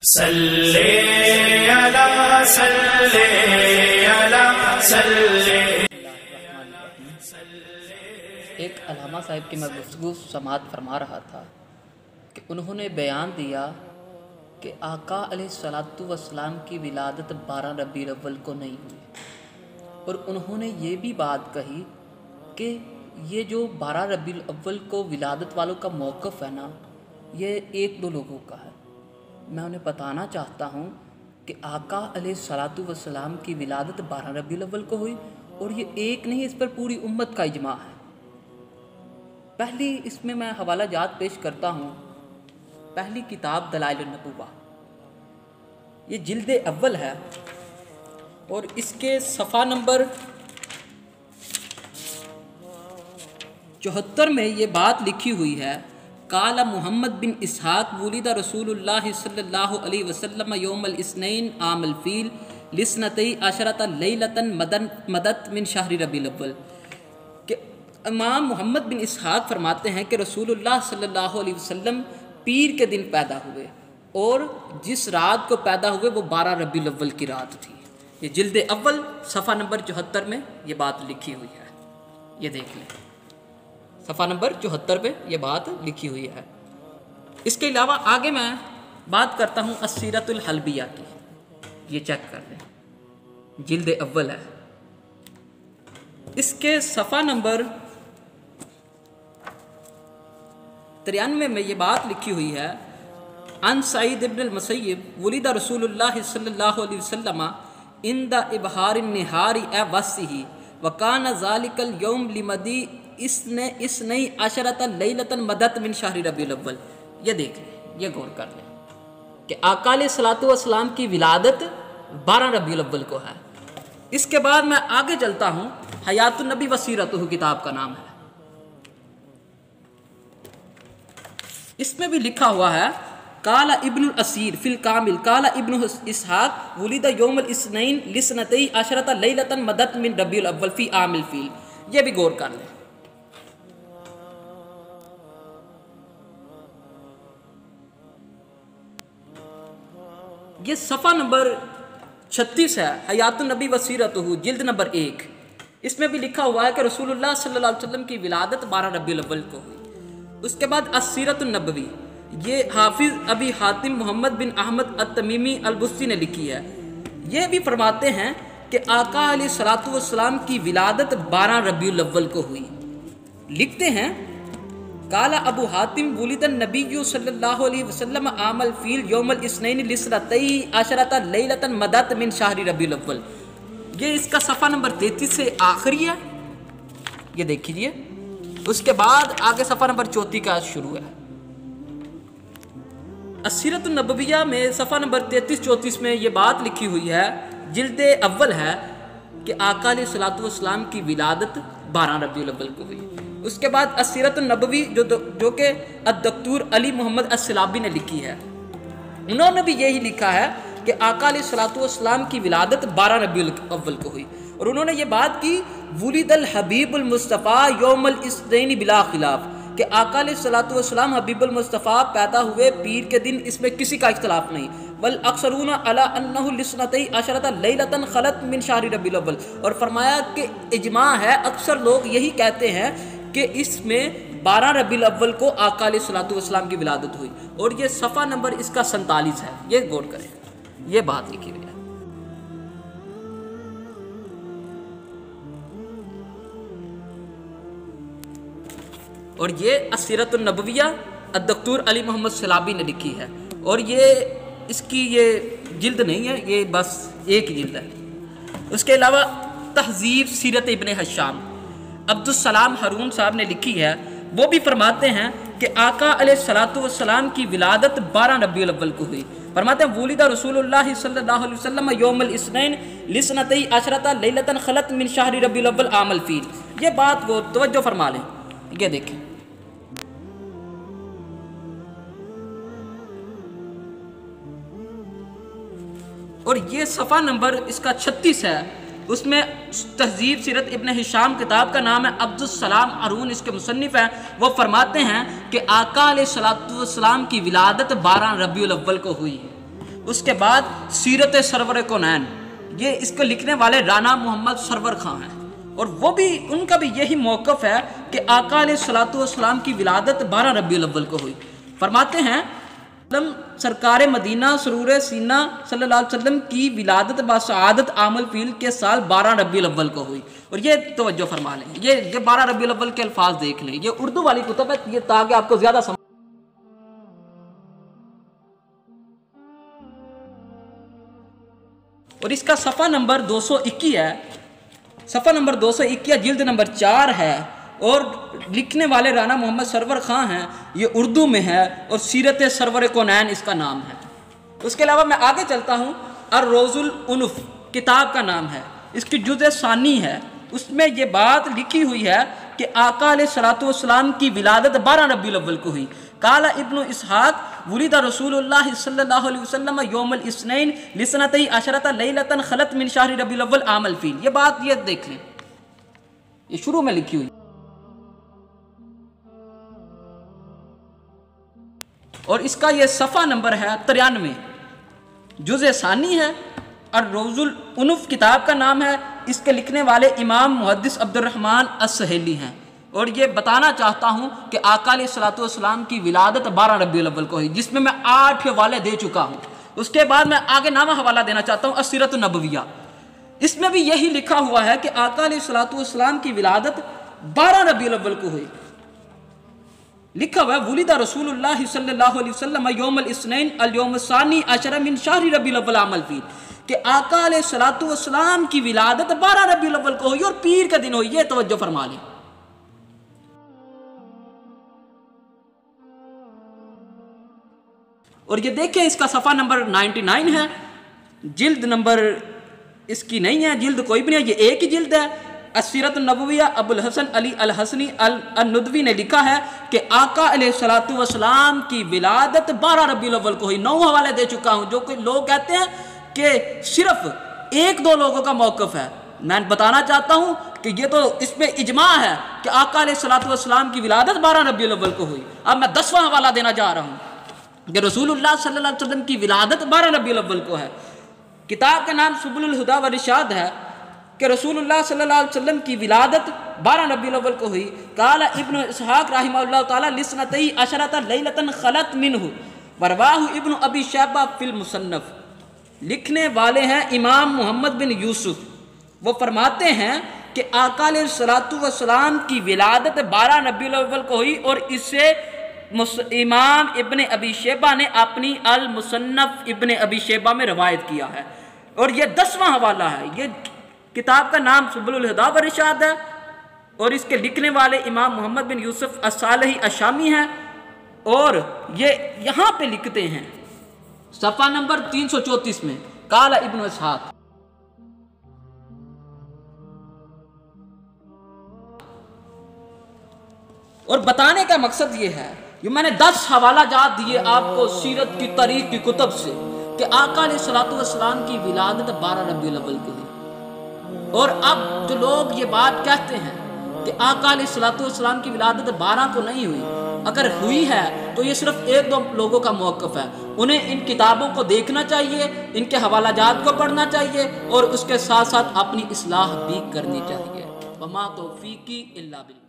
صلی اللہ صلی اللہ صلی۔ ایک علامہ صاحب کی میں گفتگو سماعت فرما رہا تھا کہ انہوں نے بیان دیا کہ آقا علیہ الصلوۃ والسلام کی ولادت 12 ربیع الاول کو نہیں ہوئی، اور انہوں نے یہ بھی بات کہی کہ یہ جو 12 ربیع الاول کو ولادت والوں کا موقف ہے نا، یہ ایک دو لوگوں کا ہے۔ میں انہیں بتانا چاہتا ہوں کہ آقا علیہ الصلوۃ والسلام کی ولادت 12 ربیع الاول کو ہوئی، اور یہ ایک نہیں، اس پر پوری امت کا اجماع ہے۔ پہلی اس میں حوالہ جات پیش کرتا ہوں۔ پہلی کتاب دلائل النبوہ، یہ جلد اول ہے، اور اس کے صفحہ نمبر 74 میں یہ بات لکھی ہوئی ہے: قال محمد بن اسحاق ولد رسول اللہ صلی اللہ علیہ وسلم یوم الاثنین عام الفیل لسنتی عشرۃ لیلۃ مدت من شہر ربیع الاول، کہ امام محمد بن اسحاق فرماتے ہیں کہ رسول اللہ صلی اللہ علیہ وسلم پیر کے دن پیدا ہوئے، اور جس رات کو پیدا ہوئے وہ 12 ربیع الاول کی رات تھی۔ یہ جلد اول صفحہ نمبر 74 میں یہ بات لکھی ہوئی ہے، یہ دیکھ لیں، صفحہ نمبر 74 پہ یہ بات لکھی ہوئی ہے۔ اس کے علاوہ آگے میں بات کرتا ہوں السیرۃ الحلبیہ کی، یہ چیک کر لیں، جلد اول ہے، اس کے صفحہ نمبر 93 میں یہ بات لکھی ہوئی ہے: عن سعید بن المسیب ولد رسول اللہ صلی اللہ علیہ وسلم عند ابحار النہار وصحہ وکان ذلک اليوم لمدی اثنی عشرۃ لیلۃ مدت من شہر ربیع الاول۔ یہ دیکھ لیں، یہ غور کر لیں کہ آقا علیہ الصلوۃ والسلام کی ولادت 12 ربیع الاول کو ہے۔ اس کے بعد میں آگے چلتا ہوں، حیات النبی وسیرتہ کتاب کا نام ہے، اس میں بھی لکھا ہوا ہے: قال ابن الاسیر فی الکامل قال ابن اسحاق ولد یوم الاثنین لسنتی عشرۃ لیلۃ مدت من ربیع الاول فی عام الفیل۔ یہ بھی غور کر لیں۔ یہ صفحہ نمبر 36 ہے، حیات النبی وسیرتہ، جلد نمبر 1۔ اس میں بھی لکھا ہوا ہے کہ رسول اللہ صلی اللہ علیہ وسلم کی ولادت 12 ربیع الاول کو ہوئی۔ اس کے بعد السیرۃ النبوی، یہ حافظ ابی حاتم محمد بن احمد التمیمی البصری نے لکھی ہے۔ یہ بھی فرماتے ہیں کہ آقا علیہ الصلوۃ والسلام کی ولادت 12 ربیع الاول کو ہوئی۔ لکھتے ہیں: قال ابو حاتم ولد النبی صلی اللہ علیہ وسلم عام الفیل یوم الاثنین لسنتی عشرۃ لیلۃ مدت من شہر ربیع الاول۔ یہ اس کا صفحہ نمبر 33 سے آخری ہے، یہ دیکھیے۔ اس کے بعد آگے صفحہ نمبر 34 کا شروع ہے۔ السیرۃ النبویہ میں صفحہ نمبر 33-34 میں یہ بات لکھی ہوئی ہے، جلد اول ہے، کہ آقا علیہ الصلوۃ والسلام کی ولادت 12 ربیع الاول کو ہوئی۔ اس کے بعد السیرۃ النبوی جو کہ الدکتور علی محمد السلابی نے لکھی ہے، انہوں نے بھی یہی لکھا ہے کہ آقا علیہ الصلوۃ والسلام کی ولادت 12 ربیع الاول کو ہوئی، اور انہوں نے یہ بات کی: ولد الحبیب المصطفیٰ یوم الاثنین بلا خلاف، کہ آقا علیہ الصلوۃ والسلام حبیب المصطفیٰ پیدا ہوئے پیر کے دن، اس میں کسی کا اختلاف نہیں۔ والاکثرون علی انہ لسنتی عشرۃ لیلۃ خلت من شہر ربیع الاول، اور فرمایا کہ اجماع ہے، اکثر لوگ یہی کہتے ہیں کہ اس میں 12 ربیع الاول کو آقا علیہ الصلوۃ والسلام کی ولادت ہوئی، اور یہ صفحہ نمبر اس کا 47 ہے، یہ غور کریں، یہ بات لکھی ہوئی ہے۔ اور یہ السیرۃ النبویہ الدکتور علی محمد سلابی نے لکھی ہے، اور یہ اس کی یہ جلد نہیں ہے، یہ بس ایک جلد ہے۔ اس کے علاوہ تہذیب سیرت ابن حشام، عبدالسلام ہارون صاحب نے لکھی ہے، وہ بھی فرماتے ہیں کہ آقا علیہ الصلوۃ والسلام کی ولادت 12 ربیع الاول کو ہوئی۔ فرماتے ہیں: ولد رسول اللہ صلی اللہ علیہ وسلم یوم الاثنین لسنتی عشرۃ لیلۃ خلت من شہر ربیع الاول عام الفیل۔ یہ بات کو توجہ فرما لیں، یہ دیکھیں۔ اور یہ صفحہ نمبر اس کا 36 ہے، اس میں تہذیب سیرت ابن حشام کتاب کا نام ہے، عبدالسلام ہارون اس کے مصنف ہیں۔ وہ فرماتے ہیں کہ آقا علیہ الصلوۃ والسلام کی ولادت 12 ربیع الاول کو ہوئی ہے، اس کے بعد سیرت سرور کونین، یہ اس کو لکھنے والے رانا محمد سرور خان ہیں، اور وہ بھی ان کا بھی یہی موقف ہے کہ آقا علیہ الصلوۃ والسلام کی ولادت 12 ربیع الاول کو ہوئی۔ فرماتے ہیں سرکار مدینہ سرور سینہ صلی اللہ علیہ وسلم کی ولادت بسعادت عام الفیل کے سال 12 ربیع الاول کو ہوئی۔ اور یہ توجہ فرما لیں، یہ 12 ربیع الاول کے الفاظ دیکھ لیں، یہ اردو والی کتب ہے، یہ تاکہ آپ کو زیادہ سمجھ۔ اور اس کا صفحہ نمبر 221 ہے، صفحہ نمبر 221 جلد نمبر 4 ہے، اور لکھنے والے رانا محمد سرور خان ہیں، یہ اردو میں ہے، اور سیرت سرور کونین اس کا نام ہے۔ اس کے علاوہ میں آگے چلتا ہوں، الروض العنف کتاب کا نام ہے، اس کی جزء ثانی ہے، اس میں یہ بات لکھی ہوئی ہے کہ آقا علیہ الصلوۃ والسلام کی ولادت 12 ربیع الاول کو ہوئی۔ قال ابن اسحاق ولد رسول اللہ صلی اللہ علیہ وسلم یوم الاثنین لسنتی عشرۃ لیلۃ خلت من شہر ربیع الاول عام الفیل۔ یہ بات یہ دیکھ لیں، یہ شروع میں لکھی ہوئی، اور اس کا یہ صفحہ نمبر ہے 93، جزء ثانی ہے، الروض العنف کتاب کا نام ہے، اس کے لکھنے والے امام محدث عبد الرحمن السہیلی ہیں۔ اور یہ بتانا چاہتا ہوں کہ آقا علیہ الصلوۃ والسلام کی ولادت 12 ربیع الاول کو ہوئی، جس میں 8 حوالے دے چکا ہوں۔ اس کے بعد میں آگے نامہ حوالہ دینا چاہتا ہوں، السیرۃ النبویہ، اس میں بھی یہی لکھا ہوا ہے کہ آقا علیہ الصلوۃ والسلام کی ولادت 12 ربیع الاول کو ہوئی۔ لکھا ہوا ہے ولد رسول اللہ صلی اللہ علیہ وسلم یوم الاثنین اليوم الثانی عشر من شہر ربیع الاول عام الفیل، کہ آقا علیہ الصلوۃ والسلام کی ولادت 12 ربیع الاول کو ہوئی اور پیر کا دن ہوئی۔ یہ توجہ فرما لیں۔ اور یہ دیکھیں اس کا صفحہ نمبر 99 ہے، جلد نمبر اس کی نہیں ہے، جلد کوئی بھی نہیں ہے، یہ ایک ہی جلد ہے۔ السیرۃ النبویہ ابو الحسن علی الحسنی الندوی نے لکھا ہے کہ آقا علیہ الصلوۃ والسلام کی ولادت 12 ربیع الاول کو ہوئی۔ 9 حوالے دے چکا ہوں، جو کہ لوگ کہتے ہیں کہ صرف 1-2 لوگوں کا موقف ہے، میں بتانا چاہتا ہوں کہ یہ تو اس میں اجماع ہے کہ آقا علیہ الصلوۃ والسلام کی ولادت 12 ربیع الاول کو ہوئی۔ اب میں 10واں حوالہ دینا جا رہا ہوں کہ رسول اللہ صلی اللہ علیہ وسلم کی ولادت 12 ربیع الاول کو ہے۔ کتاب کا نام سبل الہدی والرشاد ہے کہ رسول اللہ صلی اللہ علیہ وسلم کی ولادت 12 ربیع الاول کو ہوئی۔ قال ابن اسحاق رحمہ اللہ تعالی لسنتی عشرۃ لیلۃ خلت منہ ورواہ ابن ابی شیبہ فی المصنف، لکھنے والے ہیں امام محمد بن یوسف، وہ فرماتے ہیں کہ آقا علیہ الصلوۃ والسلام کی ولادت 12 ربیع الاول کو ہوئی، اور اس سے امام ابن ابی شیبہ نے اپنی المصنف ابن ابی شیبہ میں روایت کیا ہے، اور یہ 10واں حوالہ ہے۔ یہ کتاب کا نام سبل الہدی والرشاد ہے، اور اس کے لکھنے والے امام محمد بن یوسف الصالحی الشامی ہیں، اور یہ یہاں پہ لکھتے ہیں صفحہ نمبر 334 میں، قال ابن اسحاق۔ اور بتانے کا مقصد یہ ہے، یہ میں نے 10 حوالہ جات دیے آپ کو سیرت کی تاریخ کی کتب سے کہ آقا علیہ الصلوۃ والسلام کی ولادت 12 ربیع الاول کو ہوئی۔ اور اب جو لوگ یہ بات کہتے ہیں کہ آقا علیہ الصلوۃ والسلام کی ولادت 12 کو نہیں ہوئی، اگر ہوئی ہے تو یہ صرف 1-2 لوگوں کا موقف ہے۔ انہیں ان کتابوں کو دیکھنا چاہیے، ان کے حوالہ جات کو پڑھنا چاہیے، اور اس کے ساتھ ساتھ اپنی اصلاح بھی کرنی چاہیے۔ وما توفیقی الا باللہ۔